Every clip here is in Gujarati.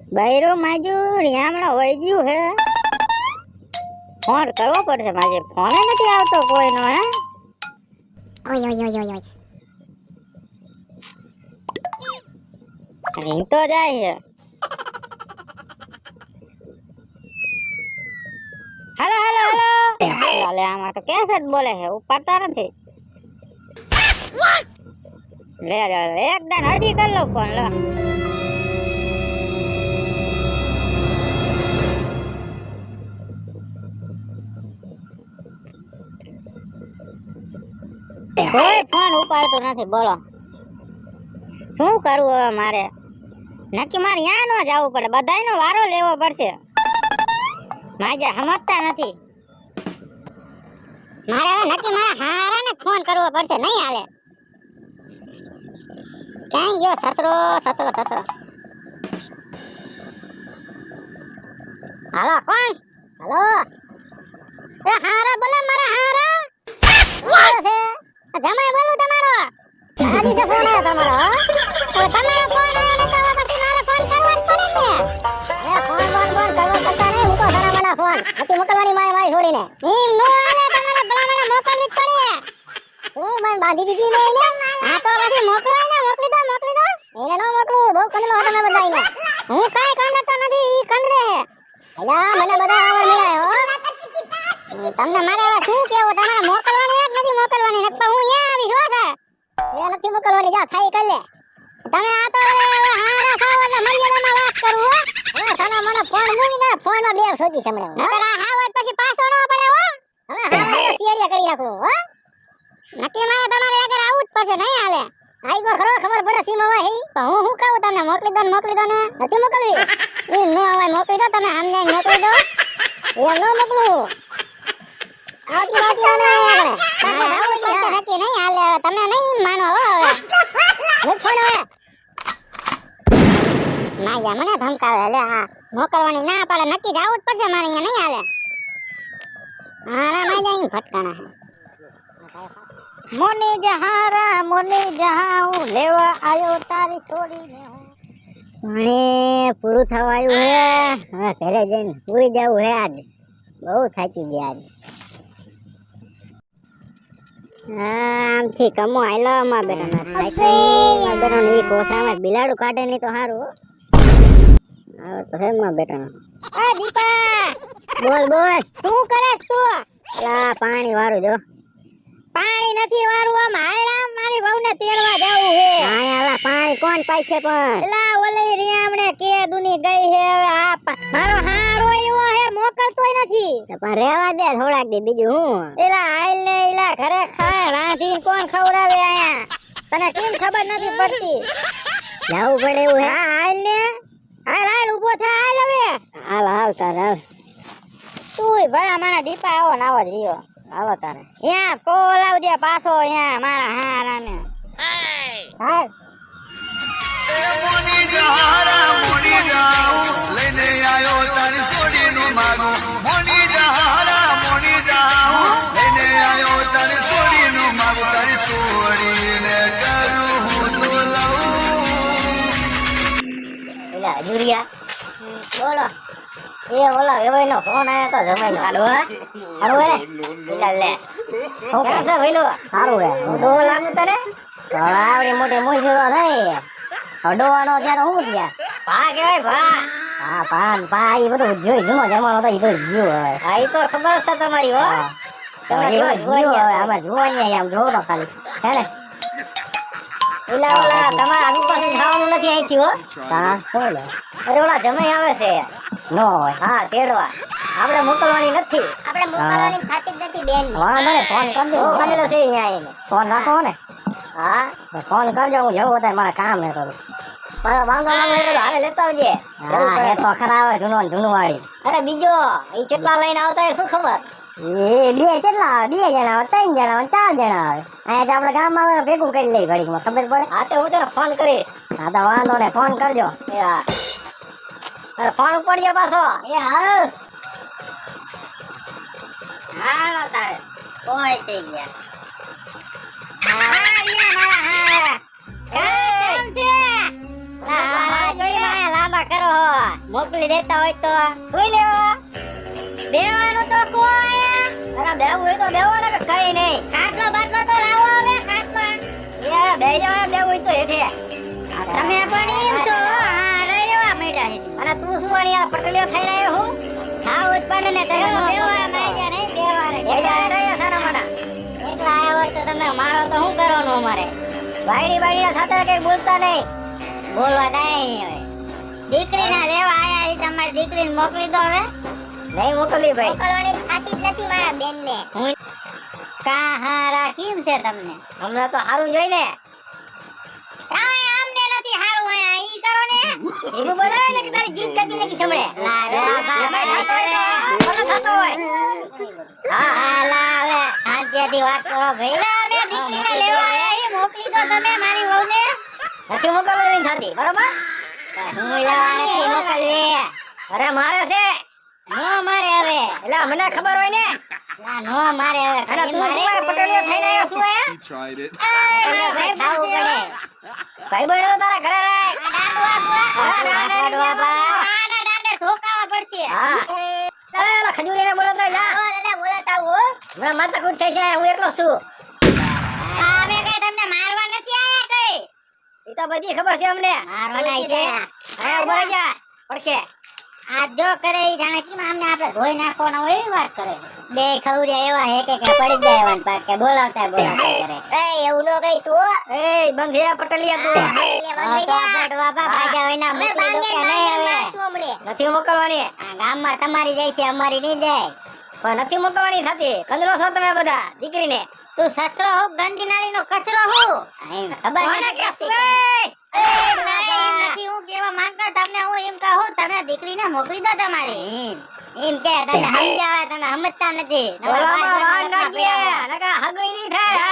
બૈરો માજુ રિયામણો વઈ ગયું હે ફોન કરવો પડશે માજે ફોન નથી આવતો કોઈનો હે ઓય ઓય ઓય ઓય રિંગ તો જાય છે હેલો હેલો હેલો ચાલે આમાં તો કેસેટ બોલે છે ઉપાડતા નથી લે એકદમ હજી કર લો ફોન લો કોઈ ફોન ઉપાડતો નથી બોલો શું કરવું હવે મારે નક્કી મારે યા નો જવું પડે બધાયનો વારો લેવો પડશે માજે સમજતા નથી મારે હવે નક્કી મારા હારાને ફોન કરવો પડશે નહીં હાલે ક્યાં ગયો સસરો સસરો સસરો હાલો કોણ હાલો એ હારા બોલે મારા હારા છે જમાઈ બોલું તમારો આજી સે ફોન આવ્યો તમારો તો તમારો ફોન આવ્યો ને તો પછી મારે ફોન કરવો જ પડે ને એ ફોન કરવો કરતા નહીં હું તો સરામના ફોન નથી મોકલવાની મારી છોડીને એમ નો આવે તમારે ભલામણા મોકલવી જ પડે શું મને બાંધી દીધી ને એને આ તો પછી મોકલાય ને મોકલી દો એને નો મોકલું બહુ કંદલો હતો મે બધાઈને હું કાઈ કંદતો નથી ઈ કંદરે અલા મને બધા આવડ મળ્યા હો તમને મારે હવે શું કેવું તમારે મોકલવાની એક નથી મોકલવાની નકર હું અહીંયા આવી જો છે એ નથી મોકલવાની જા થાય કર લે તમે આ તો હારા સાવ એટલે મર્યાદામાં વાત કરું હો હવે સાના મને ફોન મૂકી દે ફોનમાં બે સોચી સમણે નકર આ હાવત પછી પાછો ન પડે હો હવે હાવત સિયરિયા કરી નાખું હો નક્કી મારે તમારે આગળ આવું જ પડશે નહીં હાલે આઈ ગો ખરો ખબર પડે સીમા હોય તો હું કહું તમને મોકલી દો ને નથી મોકલવી ઈ ન હોય મોકલી દો તમે આમને મોકલી દો એ ન મોકલું આવતી આવતી ના આગળ આવું પડશે નક્કી નહીં હાલે તમે નહીં માનો હો હવે ફોન હવે ના જા મને ધમકાવે લે હા મોકલવાની ના પાડે નક્કી જાવું જ પડશે મારે અહીંયા નહીં હાલે હા ના માઈ જાય ફટકાણા મોને જહારા મોને જહાઉ લેવા આયો તારી છોડીને મને પૂરું થવા આવ્યું હે હવે ઘરે જઈને પૂરી જવું હે આજ બહુ થાકી ગયા આજ આમથી કમો આયલો માં બેટા થાકી બેટા ને કોસરામાં બિલાડું કાઢે નહીં તો સારું હવે તો હે માં બેટા આ દીપા બોલ શું કરે તું લા પાણી વાળું જો પાણી નથી વારું આમ હાયરામ મારી વહુને તેડવા જાવું હે આલા પાણી કોણ પાઈસે પણ એલા ઓલી રિયામણે કે દુની ગઈ હે હવે આ મારો હારો એવો હે મોકલતોય નથી પણ રેવા દે થોડાક દી બીજું હું એલા આઈલ ને એલા ઘરે ખાય રાંધીને કોણ ખવડાવે આયા તને કેમ ખબર નથી પડતી જાવું પડે એવું હે આઈલ ને હાલ ઊભો થા હાલ હવે હાલ તાર હાલ તુંય ભલા મારા દીપા આવો ને આવો જ રહ્યો હાલો તારે યા કોલાવ દે પાછો યા મારા હારાને હાલ મોની જાઉં લઈને આયો તારી સોડીનું માગું મોની જાઉં લઈને આયો તારી સોડીનું માગું તારી સોડીને કરું હું તો લઉં એલા હજુરિયા બોલો એ ઓલા વેવાઈનો ફોન આયો તો જમાઈનો હાલો હે એલા લે હું કેમ છે ભઈલો સારું હે ડો લાગુ તને આવડી મોટી મુસીબત થઈ ડોવાનો ત્યારે હું થયા ભા કેવાય ભા એ બધું જોઈ જૂનો જમાનો તો એ તો જીવ હવે હા એ તો ખબર છે તમારી હો તમે જો જીવ હવે આમાં જોવાની આમ જોવો તો ખાલી હે ને ઓલા તમારા આગુ પાસે જવાનું નથી અહીંથી હો હા શું લે અરે ઓલા જમાઈ આવે છે નો હોય હા તેડવા આપણે મોકલવાની નથી આપણે મોકલવાની થાતી જ નથી બેન વાંધો ને ફોન કરજો ઓ કંદલો છે અહીંયા આવીને ફોન રાખો ને હા ફોન કરજો હું જવું હોય મારે કામ હે થોડું વાંધો એટલે તો હાલે લેતા આવજે હા એ તો ખરા આવે જૂનું વાળી અરે બીજો એ ચેટલા લઈને આવતા એ શું ખબર એ બે જણા આવે 3 જણા આવે 4 જણા આવે અહીંયા આપણે ગામમાં ભેગું કરી લઈ ઘડીકમાં ખબર પડે હા તો હું તને ફોન કરીશ હા તો વાંધો ને ફોન કરજો એ હા અરે ફોન ઉપડજો પાછો એ હાલો તારે કોઈ થઈ ગયા હા રિયા મારા હારા કેમ છે હા જોઈ લાંબા કરો હો? મોકલી દેતા હોય તો સુઈ લેવો. બેવાનું તો કોઈ અરે બેવું હોય તો બેવો ને કે કઈ નહીં. ખાટલો બાટલો તો લાવો હવે ખાટલો. એ બે જાવ બેવું હોય તો હેઠે. તમે પણ એમ છો હા રહેવા મેડા હે. અને તું શું અહીંયા પટલીઓ થઈ રહ્યો હું? ખાવ ઉત્પન્ન ને કહો બેવા મેજા નહીં બેવા રે. બેજા રે સારા મના. એકલા આયા હોય તો તમે મારો તો શું કરવાનું અમારે? વાયડી વાયડી સાથે કઈ બોલતા નહીં. બોલવા દે હવે. દીકરીને લેવા આયા છે તમારી દીકરીને મોકલી દો હવે. નહીં મોકલી ભાઈ. મોકલવાની થાતી જ નથી મારા બેનને. હું કા હારા કેમ છે તમને? અમને તો હારું જોઈ ને. કાઈ અમને નથી હારું આયા ઈ કરો ને. એવું બોલાય ને કે તારી જીભ કાપી નાખી સમળે. લા લા થતો હોય. હા હા લા હવે શાંતિથી વાત કરો ભાઈ. લા અમે દીકરીને લેવા આયા ઈ મોકલી દો તમે મારી વહુને. નથી મોકલવાની થાતી બરોબર? હું લેવા નથી મોકલવી. અરે મારે છે. નો મારે હવે. એટલે મને ખબર હોય ને. ના નો મારે હવે. અને તું શું પટલીઓ થઈને આવ્યો શું હે? He tried it. ભાઈ ખાવું પડે. ભાઈ બહેનો તારા ઘરે રહે. દાંડવા બા. આના દાંડે ધોકાવા પડશે. હા. તારે ઓલા ખજૂરીને બોલાવતા જા. ઓરે બોલાવતા હો. હમણાં માથા કૂટ થઈ છે હું એકલો છું. અમે કઈ તમને મારવા નથી આયા કઈ. ઈ તો બધી ખબર છે અમને. મારવાના આઈ છે. હા બોલે જા. પડકે. આ જો કરે ઈ જાણે કે અમને આપણે ધોઈ નાખવાના હોય એવી વાત કરે. બે ખવરિયા એવા હે કે પડી જાય એવાન પાક કે બોલાવતા કરે. એ એવું નો કઈ તું. એ બંધિયા પટલિયા તું. તો પડવા બા ભાજા હોય ના મોકલી દો કે નહીં હવે. નથી મોકલવાની. આ ગામમાં તમારી જાય છે અમારી નહીં જાય. પણ નથી મોકલવાની થતી. કંદરો છો તમે બધા દીકરીને. તું સસરો હો ગંદી નાલીનો કચરો હો. ખબર મને કે તું નથી હું કેવા માંગતા તમને હું એમ કહું તમે દીકરીને મોકલી દો તમારી. એમ કે તમે સમજાવે તમે સમજતા નથી. બોલાવા ના કે નકા હગઈ નહીં થાય.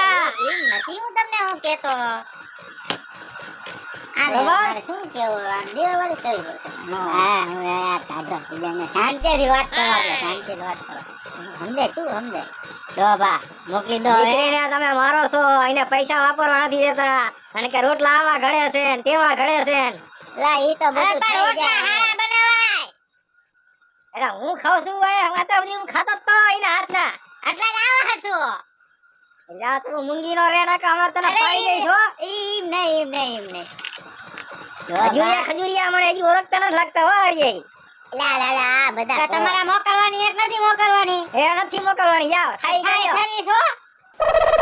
એમ નથી હું તમને હું કેતો. આ શું કેવું આ દેવાળી કરી દો. હા હું આ તાડો બીજાને શાંતિથી વાત કરો આપણે શાંતિથી વાત કરો. સમજે તું સમજે. ડોબા મોકલી દો દીકરીને તમે મારો છો એને પૈસા વાપરવા નથી દેતા અને કે રોટલા આવા ઘડે છે ને તેવા ઘડે છે ને. લા ઈ તો બધું થઈ જાય. હારા બનાવાય. એલા હું ખાઉં છું ભાઈ આ તો બધી હું ખાતો તો એના હાથના. આટલા જ આવા હસો. એલા તું મુંગીનો રેડા કે અમાર તને પાઈ દઈશ હો. એમ નહીં. ખજૂરિયા મને હજી ઓળખતા નથી લાગતા હો હરિયે. લા બધા તમારા મોકલવાની એક નથી મોકલવાની. એ નથી મોકલવાની જાવ થઈ જાય સર્વિસ હો.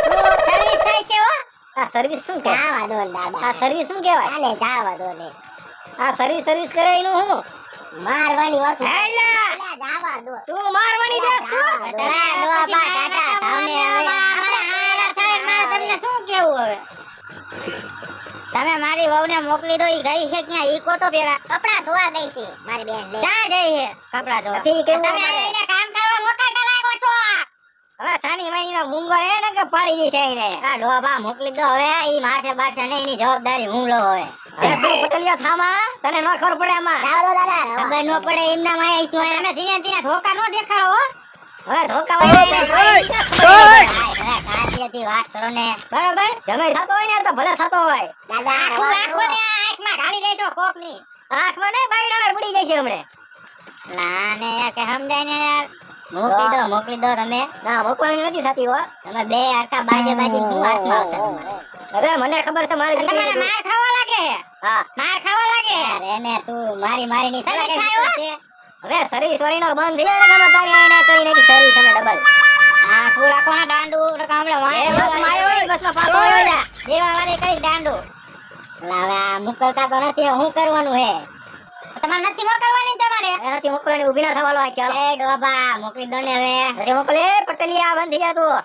શું સર્વિસ થાય છે હો? આ સર્વિસ શું કે? જાવા દો દાદા. આ સર્વિસ શું કહેવાય? આને જાવા દો ને. આ સર્વિસ કરે એનું હું મારવાની વાત. હેલા જાવા દો. તું મારવાની જાસ તું? લા દો બા દાદા તમને હવે હારા થાય મારે તમને શું કેવું હવે? તમે મારી વહુને મોકલી દો ઈ ગઈ છે ક્યાં ઈ કો તો પેલા કપડા ધોવા ગઈ છે મારી બેન લે. ક્યાં ગઈ છે કપડા ધોવા? ઠીક કેવું તમે એને કામ કરવા મોકલતા લાગો છો. હવે સાની માઈનો મુંગો હે ને કે પાડી દી છે એને. આ ડોબા મોકલી દો હવે ઈ મારશે બારશે ને એની જવાબદારી હું લો હવે. અરે તું પટલિયા થામા તને ન ખબર પડે આમાં. જાવ દો દાદા ખબર ન પડે એમના માં આઈશું અમે જીને જીને ધોકા નો દેખાડો હો. હવે ધોકા કાતિયાથી વાત કરો ને બરોબર. જમે થતો હોય ને તો ભલે થતો હોય. દાદા આંખો ને આંખમાં ઢાળી દેજો કોક ની. આંખમાં ને બાયડા પડી જશે હમણે. ના ને કે સમજાય ને યાર. મોકલી દો તમે. ના મોકલવાની નથી થતી હો. તમે બે આખા બાજે હું હાથમાં આવશે તમારે. અરે મને ખબર છે મારી દીકરી માર ખાવા લાગે. હા માર ખાવા લાગે. અરે ને તું મારી ની સર્વિસ થાય હો. હવે સર્વિસ વાળીનો બંધ થઈ જાય ને તારી આઈને કરી નાખી સર્વિસ અમે ડબલ. આ પૂરા કોના દાંડુ કામડે વાય બસ માં આવ્યો ને બસ માં પાછો આવ્યો જા. દેવા વાળી કરી દાંડુ. લાવે આ મોકલતા તો નથી હું કરવાનું હે. તમારે નથી મોકલવાની તમારે. નથી મોકલવાની ઊભી ના થવાલો આ ચાલ. એ ડોબા મોકલી દો ને હવે. નથી મોકલે પટલિયા બંધ થઈ જા તું.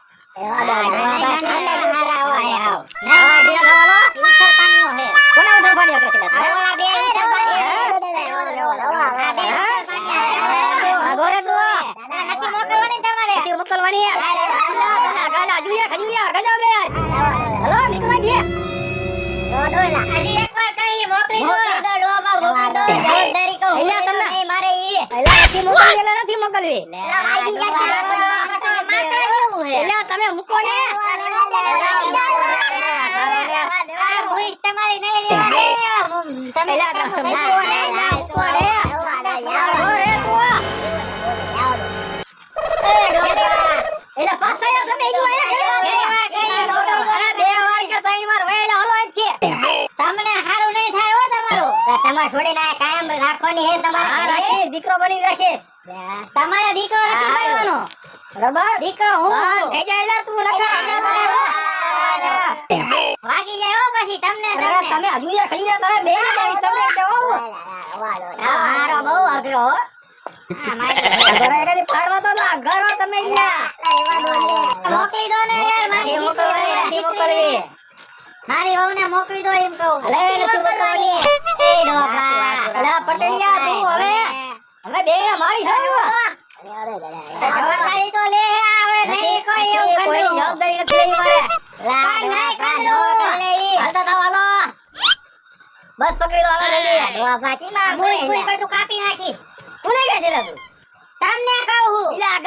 તમે મૂકો ને તમારી નહીં તમે એલા તો મૂકો ને, એલા મૂકો ને. આવો રે તું. એલા પાછા આવ તમે જો આયા અરે બે વાર કે ત્રણ વાર વેલા હલો જ છે. તમને હારું નહીં થાય હો તમારું તમાર છોડીને આ કાયમ રાખવાની હે તમારે હા રાખીશ, દીકરો બની રાખીશ. તમારે દીકરો નથી બનવાનો બરાબર દીકરો હું હા થઈ જાય એલા તું નખા વાગી જાય હો પછી તમને અરે તમે હજુ યા ખાલી તમે બે મારી તમને જવાબ હારો બહુ અઘરો હો. ઘરે કદી પાડવા તો ના ઘરો તમે લ્યા મોકલી દો ને યાર મારી નથી મોકલવી. મારી વહુને મોકલી દો એમ કહું અલે નથી મોકલવી. એ ડોબા અલા પટેલિયા તું હવે બે મારી સાચું જવાબદારી તો લે આવે નહીં કોઈ એવું કોઈ કંદરું જવાબદારી નથી લેવી મારે. નહીં કંદરું હાલતા થાવ હાલો. બસ પકડી લો હાલો જલ્દી. ડોબા ચીમાં કોઈ બધું કાપી નાખીશ તું નહીં કહે છે તું તમને કહું હું એટલે